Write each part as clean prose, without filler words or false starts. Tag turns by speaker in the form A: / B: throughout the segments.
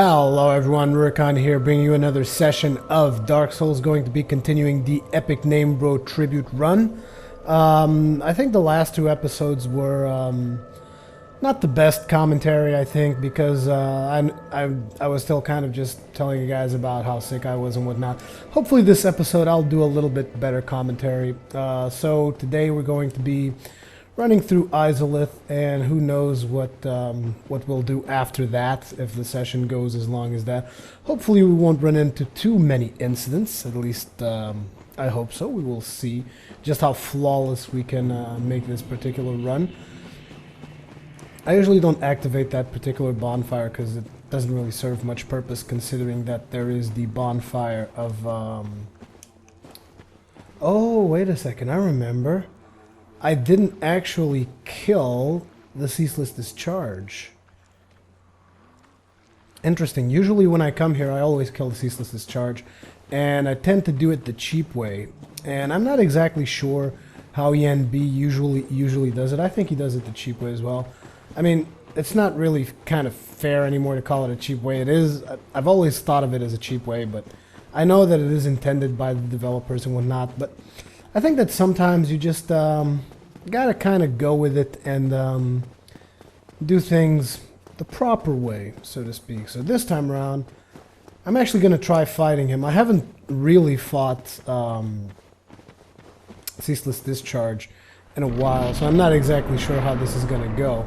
A: Hello everyone, Rurikhan here, bringing you another session of Dark Souls, going to be continuing the EpicNameBro Tribute Run. I think the last two episodes were not the best commentary, I think, because I was still kind of just telling you guys about how sick I was and whatnot. Hopefully this episode I'll do a little bit better commentary. So today we're going to be running through Izalith, and who knows what we'll do after that, if the session goes as long as that. Hopefully we won't run into too many incidents, at least I hope so. We will see just how flawless we can make this particular run. I usually don't activate that particular bonfire because it doesn't really serve much purpose, considering that there is the bonfire of... Oh, wait a second, I remember. I didn't actually kill the Ceaseless Discharge. Interesting. Usually when I come here, I always kill the Ceaseless Discharge, and I tend to do it the cheap way. And I'm not exactly sure how Yen B usually does it. I think he does it the cheap way as well. I mean, it's not really kind of fair anymore to call it a cheap way. It is. I've always thought of it as a cheap way, but I know that it is intended by the developers and whatnot, but I think that sometimes you just gotta kind of go with it and do things the proper way, so to speak. So this time around, I'm actually gonna try fighting him. I haven't really fought Ceaseless Discharge in a while, so I'm not exactly sure how this is gonna go.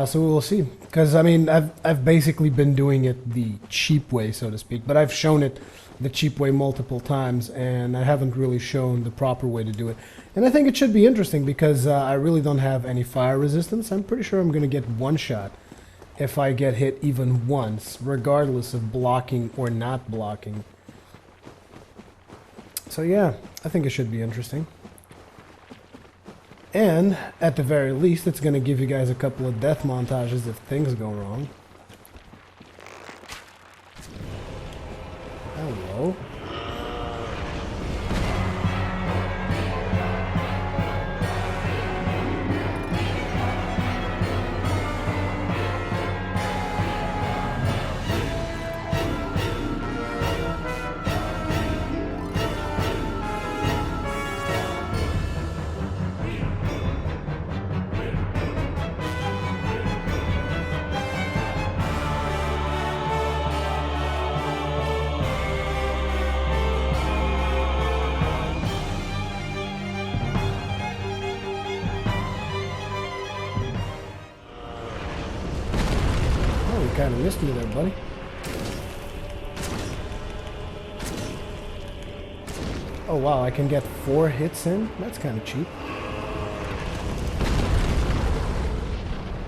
A: So we will see. Because, I mean, I've basically been doing it the cheap way, so to speak. But I've shown it the cheap way multiple times, and I haven't really shown the proper way to do it. And I think it should be interesting, because I really don't have any fire resistance. I'm pretty sure I'm going to get one shot if I get hit even once, regardless of blocking or not blocking. So yeah, I think it should be interesting. And, at the very least, it's going to give you guys a couple of death montages if things go wrong. Hello. Kind of missed me there, buddy. Oh wow, I can get 4 hits in? That's kind of cheap.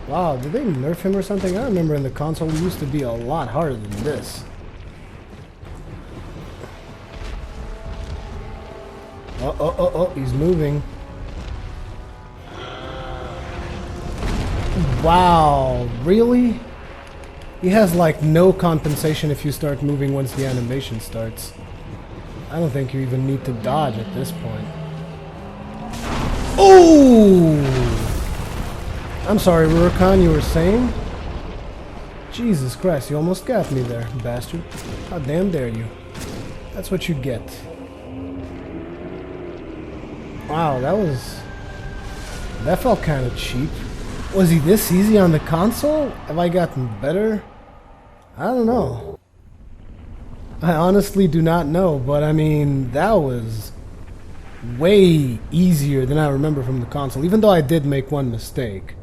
A: Wow, did they nerf him or something? I remember in the console he used to be a lot harder than this. Oh, he's moving. Wow, really? He has like no compensation if you start moving once the animation starts. I don't think you even need to dodge at this point. Oh! I'm sorry, Rurikhan, you were saying? Jesus Christ, you almost got me there, bastard. How damn dare you. That's what you get. Wow, that felt kind of cheap. Was he this easy on the console? Have I gotten better? I don't know. I honestly do not know, but I mean, that was way easier than I remember from the console, even though I did make one mistake.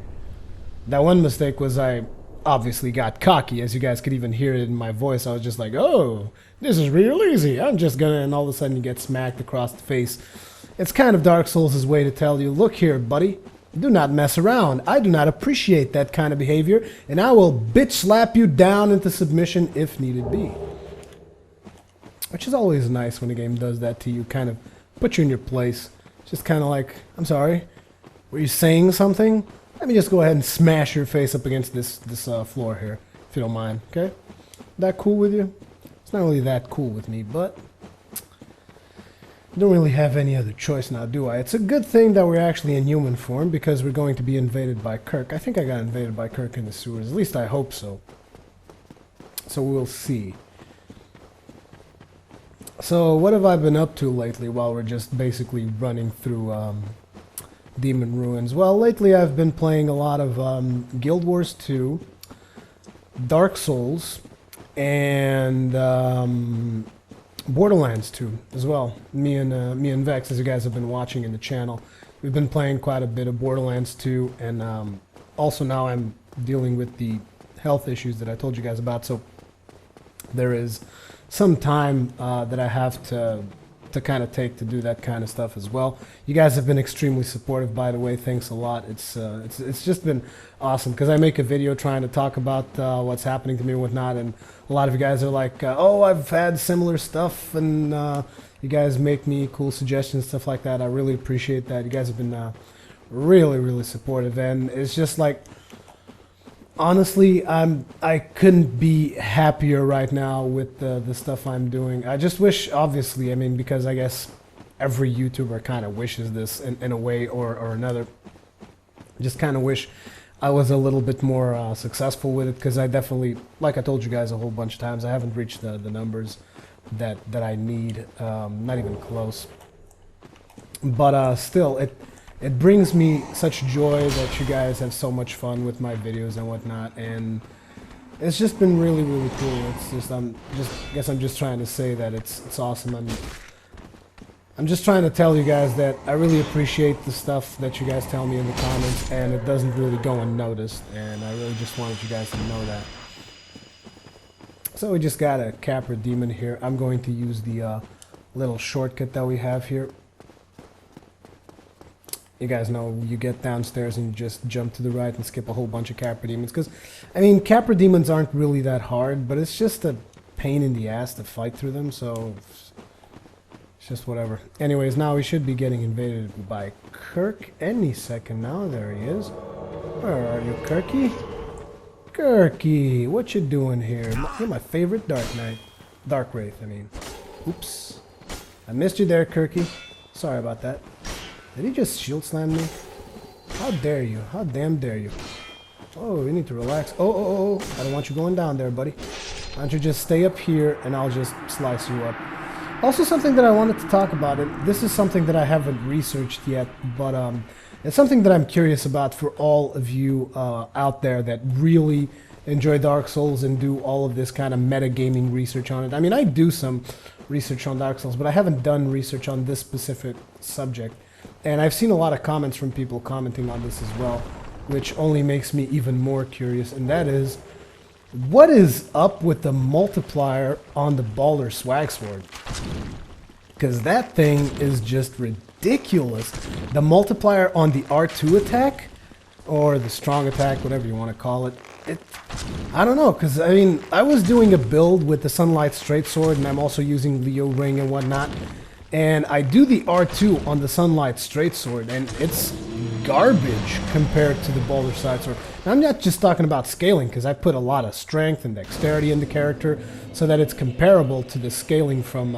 A: That one mistake was I obviously got cocky, as you guys could even hear it in my voice. I was just like, oh, this is real easy. I'm just gonna, and all of a sudden you get smacked across the face. It's kind of Dark Souls' way to tell you, look here, buddy. Do not mess around. I do not appreciate that kind of behavior, and I will bitch slap you down into submission if needed be. Which is always nice when a game does that to you, kind of put you in your place. Just kind of like, I'm sorry, were you saying something? Let me just go ahead and smash your face up against this floor here, if you don't mind, okay? That cool with you? It's not really that cool with me, but don't really have any other choice now, do I? It's a good thing that we're actually in human form, because we're going to be invaded by Kirk. I think I got invaded by Kirk in the sewers. At least I hope so. So we'll see. So what have I been up to lately while we're just basically running through Demon Ruins? Well, lately I've been playing a lot of Guild Wars 2, Dark Souls, and Borderlands 2 as well. Me and Vex, as you guys have been watching in the channel, we've been playing quite a bit of Borderlands 2, and also now I'm dealing with the health issues that I told you guys about, so there is some time that I have to kind of take to do that kind of stuff as well. You guys have been extremely supportive, by the way. Thanks a lot. It's just been awesome because I make a video trying to talk about what's happening to me and whatnot, and a lot of you guys are like, oh, I've had similar stuff, and you guys make me cool suggestions, stuff like that. I really appreciate that. You guys have been really, really supportive, and it's just like, honestly, I couldn't be happier right now with the stuff I'm doing. I just wish, obviously, I mean, because I guess every YouTuber kind of wishes this in a way or another. Just kind of wish I was a little bit more successful with it, because I definitely, like I told you guys a whole bunch of times, I haven't reached the numbers that I need, not even close. But still, it brings me such joy that you guys have so much fun with my videos and whatnot, and it's just been really, really cool. It's just, I guess I'm just trying to say that it's awesome. I'm just trying to tell you guys that I really appreciate the stuff that you guys tell me in the comments, and it doesn't really go unnoticed, and I really just wanted you guys to know that. So we just got a Capra Demon here. I'm going to use the little shortcut that we have here. You guys know you get downstairs and you just jump to the right and skip a whole bunch of Capra Demons. Because, I mean, Capra Demons aren't really that hard, but it's just a pain in the ass to fight through them, so it's just whatever. Anyways, now we should be getting invaded by Kirk any second now. There he is. Where are you, Kirky? Kirky, what you doing here? You're my favorite Dark Knight. Dark Wraith, I mean. Oops. I missed you there, Kirky. Sorry about that. Did he just shield slam me? How dare you? How damn dare you? Oh, you need to relax. Oh. I don't want you going down there, buddy. Why don't you just stay up here and I'll just slice you up. Also, something that I wanted to talk about, this is something that I haven't researched yet, but it's something that I'm curious about for all of you out there that really enjoy Dark Souls and do all of this kind of metagaming research on it. I mean, I do some research on Dark Souls, but I haven't done research on this specific subject. And I've seen a lot of comments from people commenting on this as well, which only makes me even more curious, and that is, what is up with the multiplier on the Baller Swag Sword? Because that thing is just ridiculous. The multiplier on the R2 attack, or the strong attack, whatever you want to call it, I don't know, because, I mean, I was doing a build with the Sunlight Straight Sword, and I'm also using Leo Ring and whatnot, and I do the R2 on the Sunlight Straight Sword, and it's garbage compared to the Baller Side Sword. Now, I'm not just talking about scaling, because I put a lot of strength and dexterity in the character, so that it's comparable to the scaling from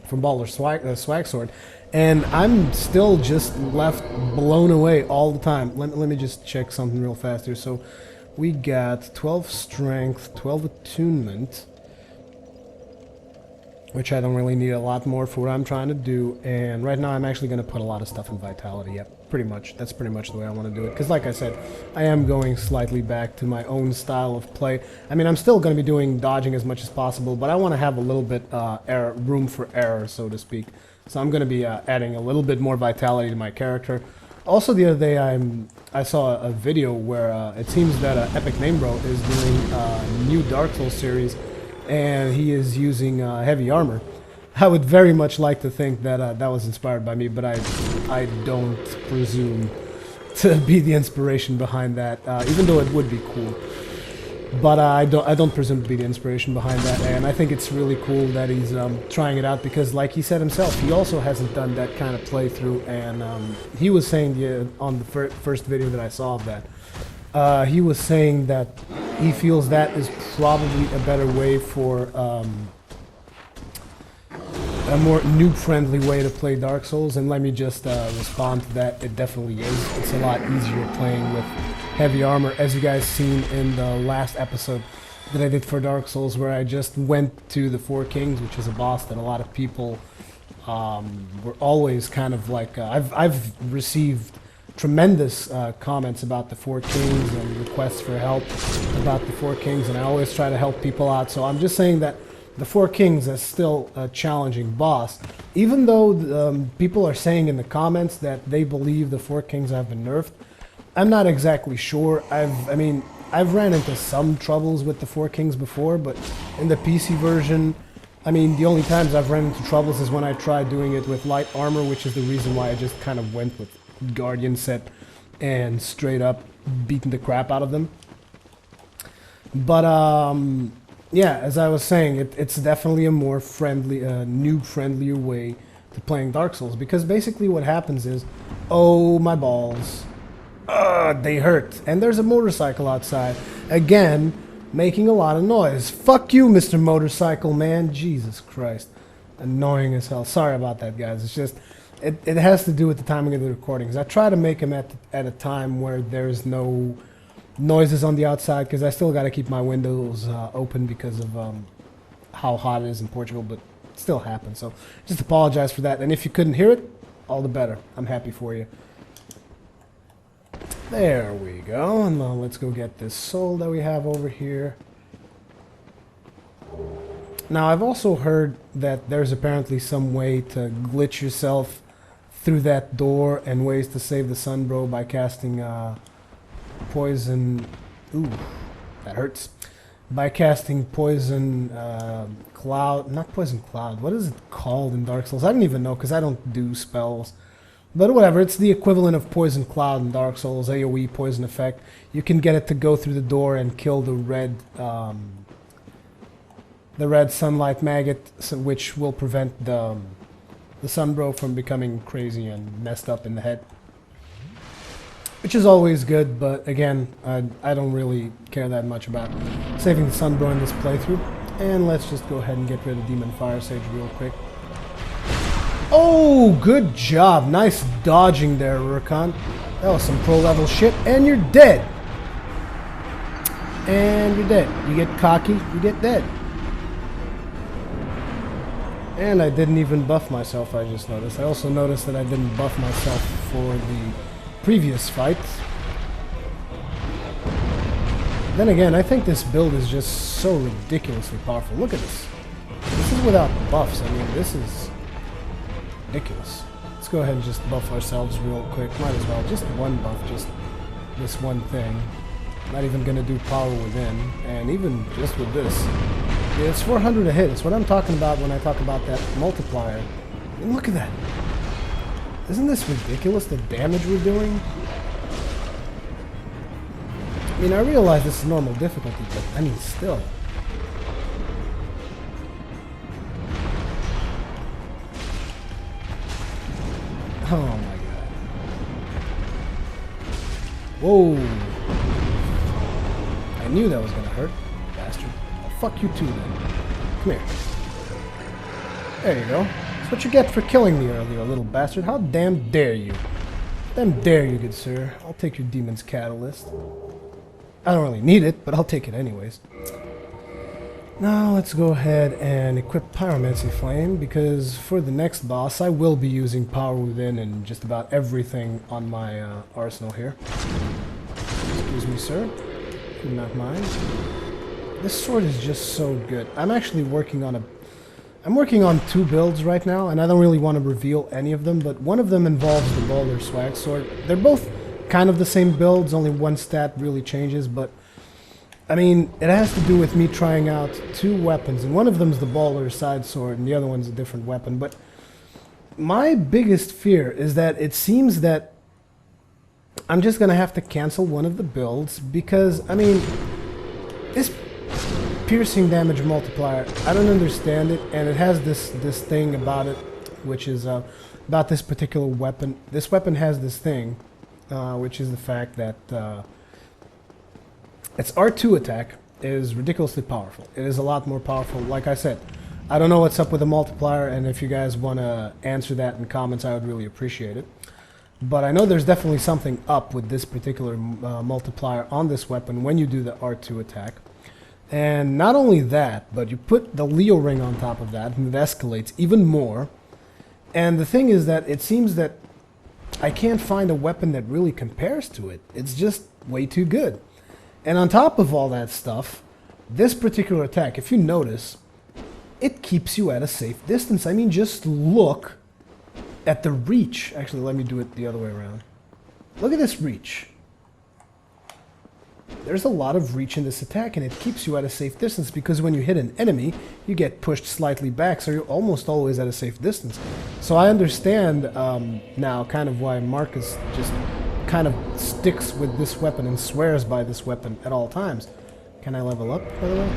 A: Baller Swag Sword, and I'm still just left blown away all the time. Let me just check something real fast here. So we got 12 strength, 12 attunement, which I don't really need a lot more for what I'm trying to do, and right now I'm actually going to put a lot of stuff in Vitality. Yep, pretty much. That's pretty much the way I want to do it, because like I said, I am going slightly back to my own style of play. I mean, I'm still going to be doing dodging as much as possible, but I want to have a little bit room for error, so to speak. So I'm going to be adding a little bit more Vitality to my character. Also, the other day I saw a video where it seems that EpicNameBro is doing a new Dark Souls series, and he is using heavy armor. I would very much like to think that that was inspired by me, but I don't presume to be the inspiration behind that, even though it would be cool. But I don't presume to be the inspiration behind that, and I think it's really cool that he's trying it out, because like he said himself, he also hasn't done that kind of playthrough, and he was saying on the first video that I saw of that, he was saying that he feels that is probably a better way for a more noob-friendly way to play Dark Souls, and let me just respond to that. It definitely is. It's a lot easier playing with heavy armor, as you guys seen in the last episode that I did for Dark Souls, where I just went to the Four Kings, which is a boss that a lot of people were always kind of like... I've received tremendous comments about the Four Kings and requests for help about the Four Kings, and I always try to help people out. So I'm just saying that the Four Kings is still a challenging boss, even though people are saying in the comments that they believe the Four Kings have been nerfed. I'm not exactly sure. I've ran into some troubles with the Four Kings before, but in the PC version, I mean, the only times I've run into troubles is when I tried doing it with light armor, which is the reason why I just kind of went with Guardian set and straight up beating the crap out of them. But yeah, as I was saying, it's definitely a more friendly, noob-friendlier way to playing Dark Souls, because basically what happens is, oh my balls, they hurt, and there's a motorcycle outside, again, making a lot of noise. Fuck you, Mr. Motorcycle Man, Jesus Christ, annoying as hell. Sorry about that, guys. It's just, it has to do with the timing of the recordings. I try to make them at a time where there's no noises on the outside, because I still got to keep my windows open because of how hot it is in Portugal, but it still happens. So just apologize for that. And if you couldn't hear it, all the better. I'm happy for you. There we go. And now let's go get this soul that we have over here. Now I've also heard that there's apparently some way to glitch yourself through that door, and ways to save the sun, bro, by casting poison. Ooh, that hurts. By casting poison cloud, not poison cloud. What is it called in Dark Souls? I don't even know, because I don't do spells. But whatever, it's the equivalent of poison cloud in Dark Souls, AoE poison effect. You can get it to go through the door and kill the red sunlight maggot, which will prevent the sunbro from becoming crazy and messed up in the head. Which is always good, but again, I don't really care that much about saving the sunbro in this playthrough. And let's just go ahead and get rid of Demon Fire Sage real quick. Oh, good job. Nice dodging there, Rurikhan. That was some pro level shit. And you're dead. And you're dead. You get cocky, you get dead. And I didn't even buff myself, I just noticed. I also noticed that I didn't buff myself for the previous fight. Then again, I think this build is just so ridiculously powerful. Look at this. This is without buffs. I mean, this is ridiculous. Let's go ahead and just buff ourselves real quick. Might as well. Just one buff, just this one thing. Not even gonna do power within. And even just with this, yeah, it's 400 a hit. It's what I'm talking about when I talk about that multiplier. And look at that. Isn't this ridiculous, the damage we're doing? I mean, I realize this is normal difficulty, but I mean, still. Oh my god. Whoa. I knew that was gonna hurt, bastard. Oh, fuck you too, then. Come here. There you go. That's what you get for killing me earlier, little bastard. How damn dare you? Damn dare you, good sir. I'll take your demon's catalyst. I don't really need it, but I'll take it anyways. Now let's go ahead and equip Pyromancy Flame, because for the next boss I will be using Power Within and just about everything on my arsenal here. Excuse me, sir. If you do not mind. This sword is just so good. I'm actually working on two builds right now, and I don't really want to reveal any of them, but one of them involves the Boulder Swag Sword. They're both kind of the same builds, only one stat really changes, but I mean, it has to do with me trying out two weapons, and one of them is the Baller Side Sword, and the other one's a different weapon. But my biggest fear is that it seems that I'm just going to have to cancel one of the builds, because, I mean, this piercing damage multiplier, I don't understand it, and it has this thing about it, which is about this particular weapon. This weapon has this thing, which is the fact that its R2 attack is ridiculously powerful. It is a lot more powerful. Like I said, I don't know what's up with the multiplier, and if you guys want to answer that in comments, I would really appreciate it. But I know there's definitely something up with this particular multiplier on this weapon when you do the R2 attack. And not only that, but you put the Leo ring on top of that, and it escalates even more. And the thing is that it seems that I can't find a weapon that really compares to it. It's just way too good. And on top of all that stuff, this particular attack, if you notice, it keeps you at a safe distance. I mean, just look at the reach. Actually, let me do it the other way around. Look at this reach. There's a lot of reach in this attack, and it keeps you at a safe distance, because when you hit an enemy, you get pushed slightly back, so you're almost always at a safe distance. So I understand now kind of why Marcus just kind of sticks with this weapon and swears by this weapon at all times. Can I level up, by the way?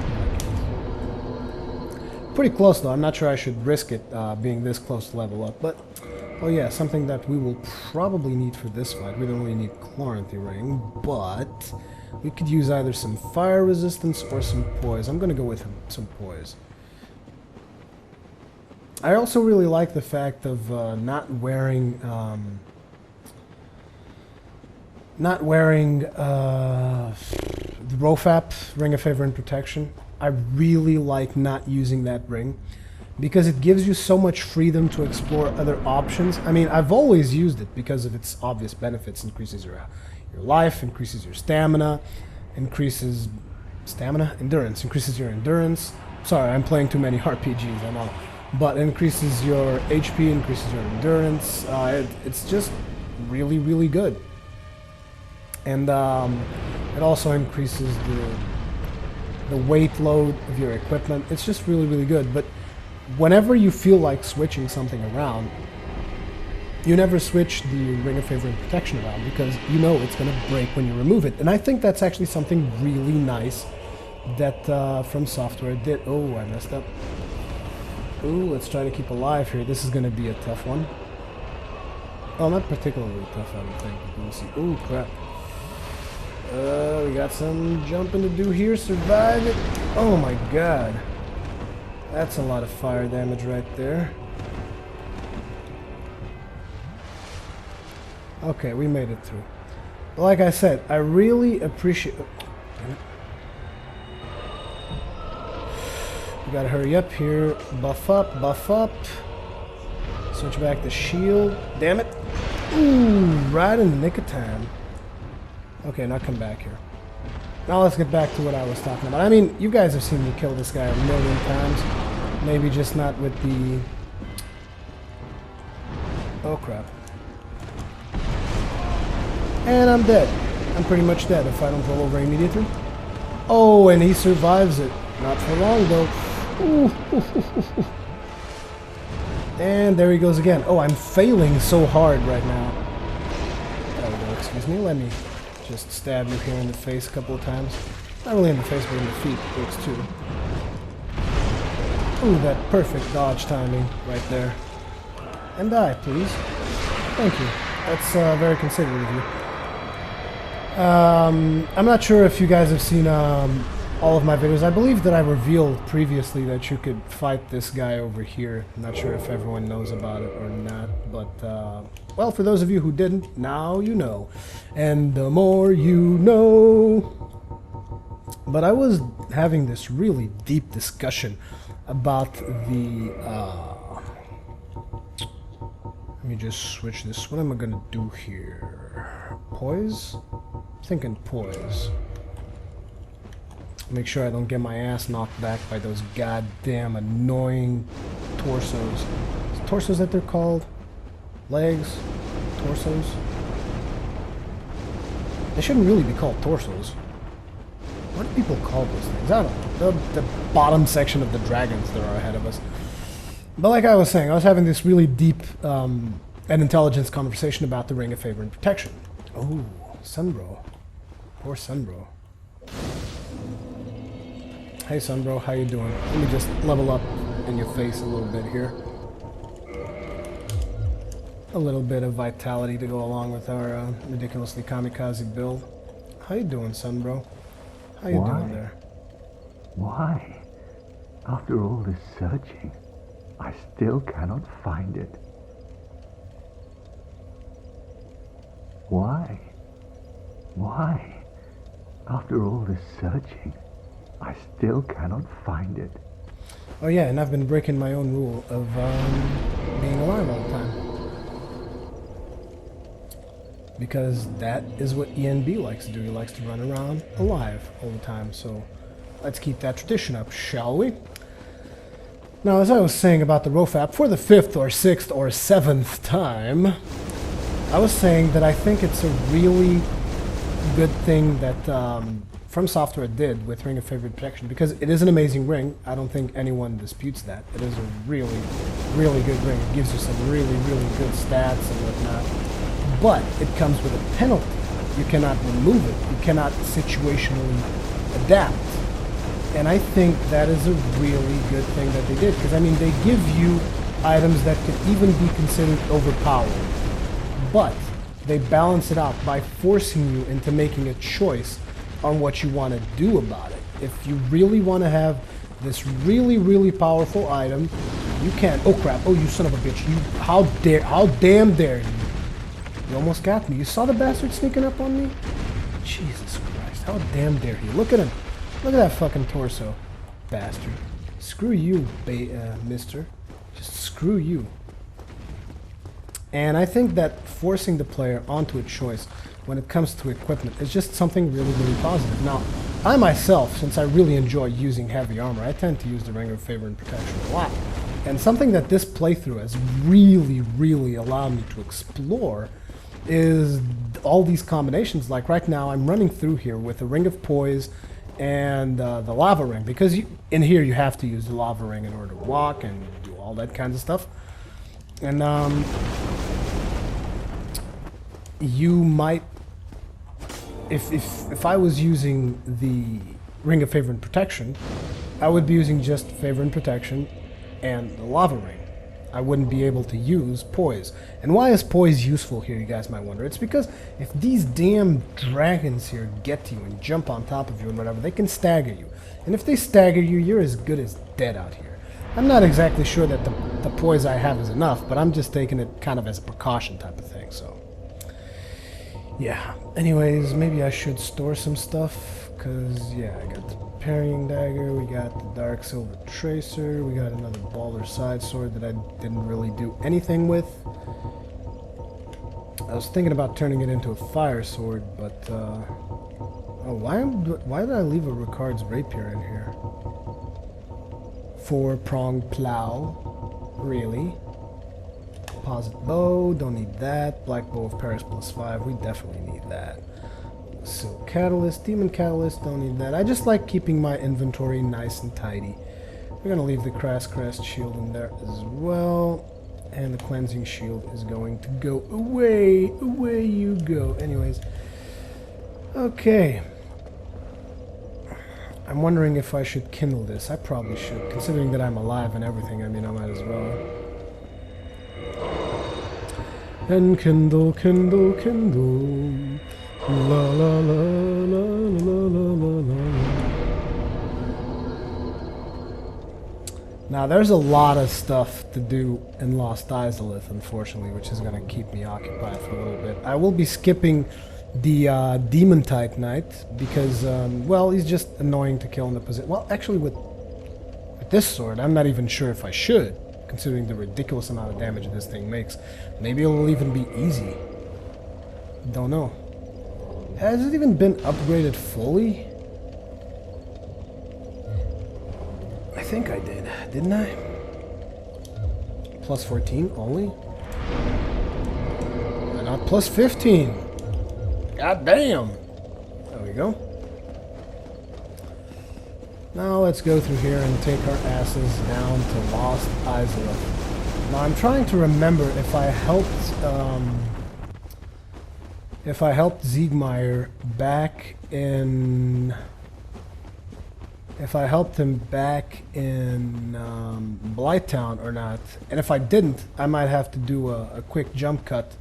A: Pretty close, though. I'm not sure I should risk it being this close to level up, but... Oh yeah, something that we will probably need for this fight. We don't really need Chloranthy Ring, but... we could use either some fire resistance or some poise. I'm going to go with some poise. I also really like the fact of not wearing the Rofap, Ring of Favor and Protection. I really like not using that ring, because it gives you so much freedom to explore other options. I mean, I've always used it because of its obvious benefits. Increases your life, increases your stamina, increases endurance, increases your endurance. Sorry, I'm playing too many RPGs, I know. But increases your HP, increases your endurance. It's just really, really good. And it also increases the weight load of your equipment. It's just really, really good. But whenever you feel like switching something around, you never switch the Ring of Favor and Protection around, because you know it's going to break when you remove it. And I think that's actually something really nice that From Software did. Oh, I messed up. Ooh, let's try to keep alive here. This is going to be a tough one. Oh, not particularly tough, I don't think. We'll see. Ooh, crap. We got some jumping to do here. Survive it. Oh my god. That's a lot of fire damage right there. Okay, we made it through. But like I said, I really appreciate... Damn it. We gotta hurry up here. Buff up, buff up. Switch back to shield. Damn it. Ooh, right in the nick of time. Okay, now come back here. Now let's get back to what I was talking about. I mean, you guys have seen me kill this guy a million times. Maybe just not with the... Oh, crap. And I'm dead. I'm pretty much dead if I don't roll over immediately. Oh, and he survives it. Not for long, though. Ooh. And there he goes again. Oh, I'm failing so hard right now. There we go, excuse me. Let me just stab you here in the face a couple of times. Not really in the face, but in the feet. Works too. Ooh, that perfect dodge timing right there. And die, please. Thank you. That's very considerate of you. I'm not sure if you guys have seen all of my videos. I believe that I revealed previously that you could fight this guy over here. I'm not sure if everyone knows about it or not, but well, for those of you who didn't, now you know. And the more you know. But I was having this really deep discussion about the let me just switch this. What am I gonna do here? Poise? I'm thinking poise. Make sure I don't get my ass knocked back by those goddamn annoying torsos. Is torsos that they're called? Legs? Torsos? They shouldn't really be called torsos. What do people call those things? I don't know. The bottom section of the dragons that are ahead of us. But like I was saying, I was having this really deep and intelligence conversation about the Ring of Favor and Protection. Oh, Sunbro. Poor Sunbro. Hey Sunbro, how you doing? Let me just level up in your face a little bit here. A little bit of vitality to go along with our ridiculously kamikaze build. How you doing, Sunbro? How you doing there?
B: Why? After all this searching, I still cannot find it. Why? Why? After all this searching, I still cannot find it.
A: Oh yeah, and I've been breaking my own rule of being alive all the time. Because that is what ENB likes to do. He likes to run around alive all the time. So let's keep that tradition up, shall we? Now, as I was saying about the ROFAP, for the 5th or 6th or 7th time, I was saying that I think it's a really good thing that From Software did with Ring of Favorite Protection, because it is an amazing ring. I don't think anyone disputes that. It is a really, really good ring. It gives you some really, really good stats and whatnot. But it comes with a penalty. You cannot remove it. You cannot situationally adapt. And I think that is a really good thing that they did, because I mean, they give you items that could even be considered overpowered, but they balance it out by forcing you into making a choice on what you want to do about it. If you really want to have this really, really powerful item, you can't. Oh crap! Oh, you son of a bitch! You, how damn dare you! You almost got me. You saw the bastard sneaking up on me? Jesus Christ! How damn dare he! Look at him! Look at that fucking torso, bastard. Screw you, mister. Just screw you. And I think that forcing the player onto a choice when it comes to equipment is just something really, really positive. Now, I myself, since I really enjoy using heavy armor, I tend to use the Ring of Favor and Protection a lot. And something that this playthrough has really, really allowed me to explore is all these combinations. Like right now, I'm running through here with a Ring of Poise and the Lava Ring, because in here you have to use the Lava Ring in order to walk and do all that kinds of stuff. And you might, if I was using the Ring of Favor and Protection, I would be using just Favor and Protection and the Lava Ring. I wouldn't be able to use Poise. And why is Poise useful here, you guys might wonder? It's because if these damn dragons here get to you and jump on top of you and whatever, they can stagger you. And if they stagger you, you're as good as dead out here. I'm not exactly sure that the Poise I have is enough, but I'm just taking it kind of as a precaution type of thing, so. Yeah, anyways, maybe I should store some stuff, because, yeah, I got the Parrying Dagger, we got the Dark Silver Tracer, we got another Baller Side Sword that I didn't really do anything with. I was thinking about turning it into a Fire Sword, but, oh, why did I leave a Ricard's Rapier in here? 4-pronged plow, really? Composite bow, don't need that. Black Bow of Paris +5, we definitely need that. Silk Catalyst, Demon Catalyst, don't need that. I just like keeping my inventory nice and tidy. We're gonna leave the Crass Crest Shield in there as well. And the Cleansing Shield is going to go away. Away you go. Anyways. Okay. I'm wondering if I should kindle this. I probably should. Considering that I'm alive and everything, I mean, I might as well. And kindle, kindle, kindle. La la la la la la la la. Now there's a lot of stuff to do in Lost Izalith, unfortunately, which is going to keep me occupied for a little bit. I will be skipping the Demon type Knight because, well, he's just annoying to kill in the position. Well, actually, with this sword, I'm not even sure if I should, considering the ridiculous amount of damage this thing makes. Maybe it will even be easy. Don't know. Has it even been upgraded fully? I think I did, didn't I? Plus 14 only? Why not plus 15? God damn! There we go. Now let's go through here and take our asses down to Lost Izalith. Now I'm trying to remember if I helped Siegmeyer back in... If I helped him back in Blighttown or not. And if I didn't, I might have to do a quick jump cut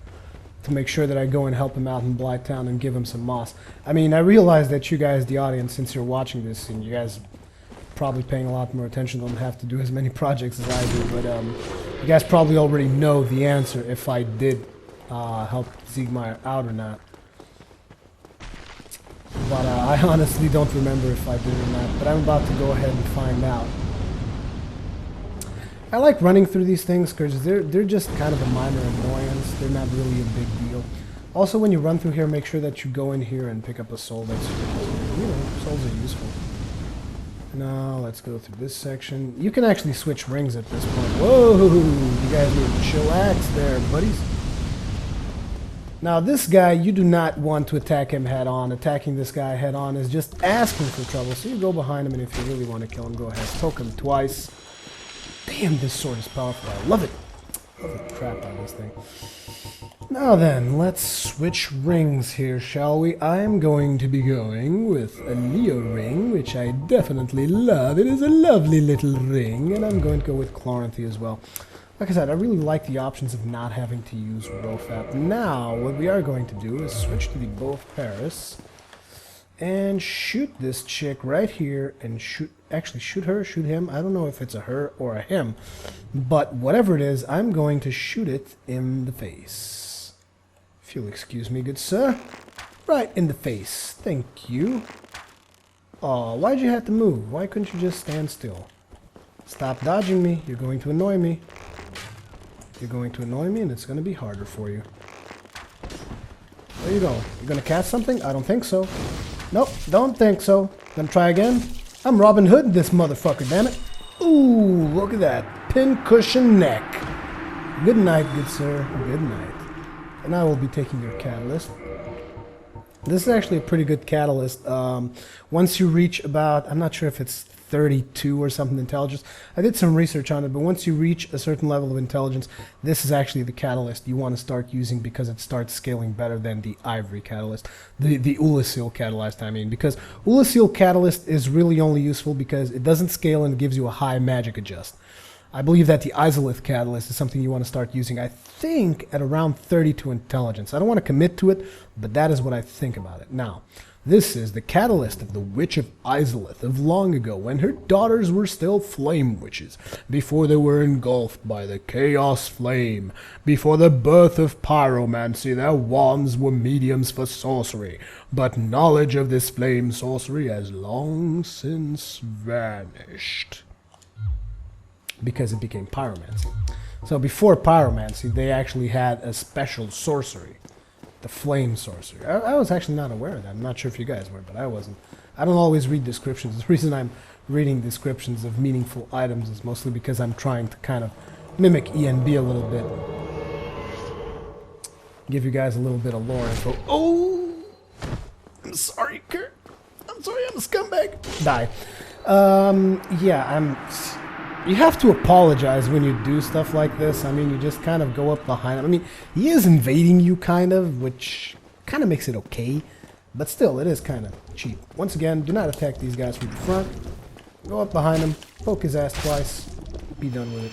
A: to make sure that I go and help him out in Blighttown and give him some moss. I mean, I realize that you guys, the audience, since you're watching this, and you guys probably paying a lot more attention, don't have to do as many projects as I do, but you guys probably already know the answer if I did help Siegmeyer out or not. But I honestly don't remember if I did or not. But I'm about to go ahead and find out. I like running through these things because they're just kind of a minor annoyance. They're not really a big deal. Also, when you run through here, make sure that you go in here and pick up a soul that's, you know, souls are useful. Now, let's go through this section. You can actually switch rings at this point. Whoa! You guys need to chillax there, buddies. Now, this guy, you do not want to attack him head-on. Attacking this guy head-on is just asking for trouble. So you go behind him, and if you really want to kill him, go ahead. Poke him twice. Damn, this sword is powerful. I love it. Love the crap out of this thing. Now then, let's switch rings here, shall we? I am going to be going with a Leo ring, which I definitely love. It is a lovely little ring, and I'm going to go with Chloranthy as well. Like I said, I really like the options of not having to use Rofat. Now, what we are going to do is switch to the Bow of Paris and shoot this chick right here and shoot her, shoot him. I don't know if it's a her or a him, but whatever it is, I'm going to shoot it in the face. If you'll excuse me, good sir. Right in the face. Thank you. Aw, why'd you have to move? Why couldn't you just stand still? Stop dodging me. You're going to annoy me. You're going to annoy me, and it's going to be harder for you. There you go. You're going to cast something? I don't think so. Nope, don't think so. Gonna try again? I'm Robin Hood, this motherfucker, damn it. Ooh, look at that. Pincushion neck. Good night, good sir. Good night. And I will be taking your catalyst. This is actually a pretty good catalyst. Once you reach about, I'm not sure if it's 32 or something intelligence. I did some research on it, but once you reach a certain level of intelligence, this is actually the catalyst you want to start using because it starts scaling better than the Ivory catalyst. The Ulasil catalyst, I mean, because Ulasil catalyst is really only useful because it doesn't scale and it gives you a high magic adjust. I believe that the Izalith catalyst is something you want to start using, I think, at around 32 intelligence. I don't want to commit to it, but that is what I think about it. Now, this is the catalyst of the Witch of Izalith of long ago, when her daughters were still flame witches, before they were engulfed by the chaos flame, before the birth of pyromancy. Their wands were mediums for sorcery, but knowledge of this flame sorcery has long since vanished, because it became pyromancy. So before pyromancy, they actually had a special sorcery. The flame sorcery. I was actually not aware of that. I'm not sure if you guys were, but I wasn't. I don't always read descriptions. The reason I'm reading descriptions of meaningful items is mostly because I'm trying to kind of mimic ENB a little bit. Give you guys a little bit of lore info. Oh! I'm sorry, Kurt. I'm sorry, I'm a scumbag. Die. Yeah, you have to apologize when you do stuff like this. I mean, you just kind of go up behind him. I mean, he is invading you, kind of, which kind of makes it okay. But still, it is kind of cheap. Once again, do not attack these guys from the front. Go up behind him, poke his ass twice, be done with it.